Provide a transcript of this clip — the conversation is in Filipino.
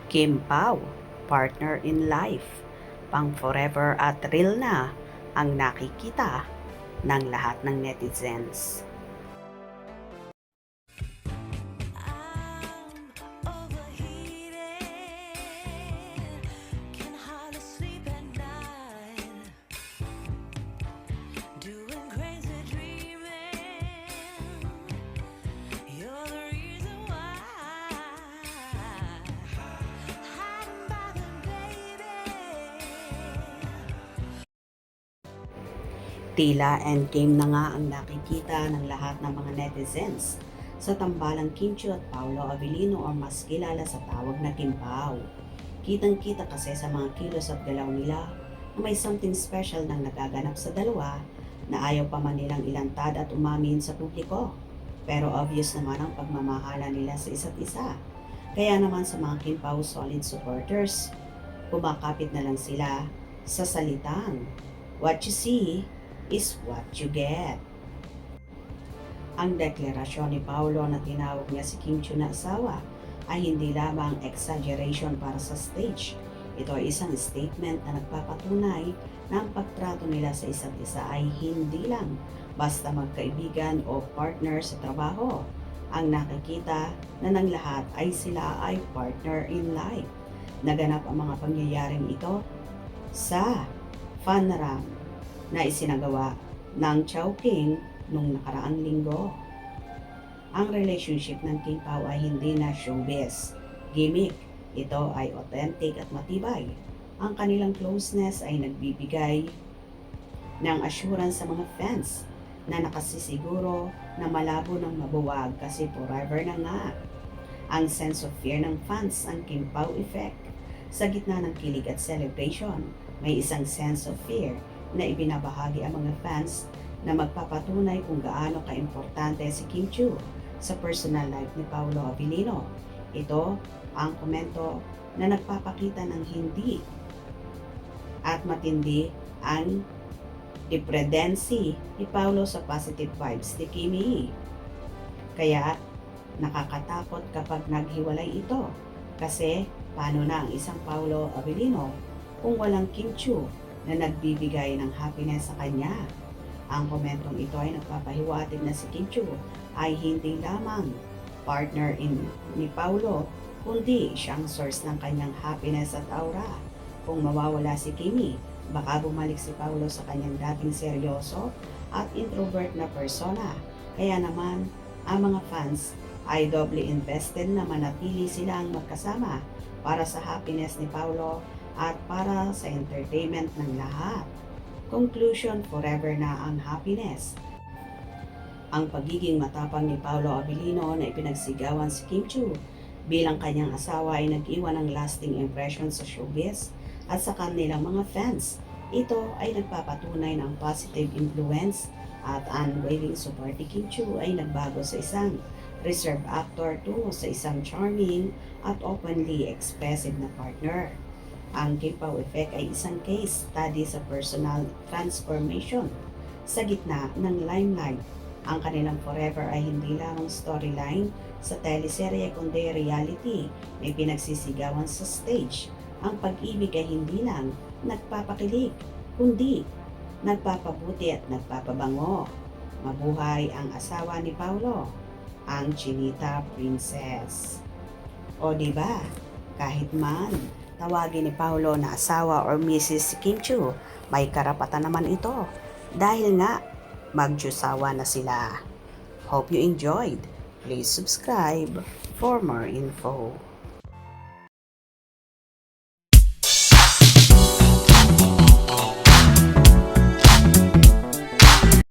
Kim Pao, partner in life, pang forever at real na ang nakikita ng lahat ng netizens. Tila endgame na nga ang nakikita ng lahat ng mga netizens sa tambalang Kim Chiu at Paolo Avellino o mas kilala sa tawag na Kim Pao. Kitang-kita kasi sa mga kilos at galaw nila na may something special nang nagaganap sa dalawa na ayaw pa man nilang ilantad at umamin sa publiko. Pero obvious naman ang pagmamahala nila sa isa't isa. Kaya naman sa mga Kim Pao solid supporters, kumakapit na lang sila sa salitang, "What you see is what you get." Ang deklarasyon ni Paolo na tinawag niya si Kim Chiu na asawa ay hindi lamang exaggeration para sa stage. Ito ay isang statement na nagpapatunay na ang pagtrato nila sa isa't isa ay hindi lang basta magkaibigan o partner sa trabaho. Ang nakikita na ng lahat ay sila ay partner in life. Naganap ang mga pangyayaring ito sa Fanram na isinagawa ng Chowking nung nakaraang linggo. Ang relationship ng Kim Pao ay hindi na showbiz, gimmick. Ito ay authentic at matibay. Ang kanilang closeness ay nagbibigay ng assurance sa mga fans na nakasisiguro na malabo ng mabuwag kasi forever na nga. Ang sense of fear ng fans ang Kim Pao effect. Sa gitna ng kilig at celebration, may isang sense of fear na ibinabahagi ang mga fans na magpapatunay kung gaano kaimportante si Kim Chiu sa personal life ni Paolo Avellino. Ito ang komento na nagpapakita ng hindi at matindi ang dependency ni Paolo sa positive vibes ni Kimi. Kaya nakakatakot kapag naghiwalay ito kasi paano na ang isang Paolo Avellino kung walang Kim Chiu na nagbibigay ng happiness sa kanya. Ang komentong ito ay nagpapahiwatig na si Kim Chiu ay hindi lamang partner ni Paolo, kundi siyang source ng kanyang happiness at aura. Kung mawawala si Kimi, baka bumalik si Paolo sa kanyang dating seryoso at introvert na persona. Kaya naman, ang mga fans ay doble invested na manatili silang magkasama para sa happiness ni Paolo at para sa entertainment ng lahat. Conclusion, forever na ang happiness. Ang pagiging matapang ni Paolo Avellino na ipinagsigawan si Kim Chiu bilang kanyang asawa ay nag-iwan ng lasting impression sa showbiz at sa kanilang mga fans. Ito ay nagpapatunay ng positive influence at unwavering support ni Kim Chiu ay nagbago sa isang reserved actor tungo sa isang charming at openly expressive na partner. Ang Kim Pao effect ay isang case study sa personal transformation. Sa gitna ng limelight, ang kanilang forever ay hindi lamang storyline sa teleserye kundi reality. May pinagsisigawan sa stage. Ang pag-ibig ay hindi lang nagpapakilig, kundi nagpapabuti at nagpapabango. Mabuhay ang asawa ni Paolo, ang Chinita Princess. O diba, kahit man tawagin ni Paolo na asawa or Mrs. Kim Chiu, may karapatan naman ito dahil nga magjusawa na sila. Hope you enjoyed. Please subscribe for more info.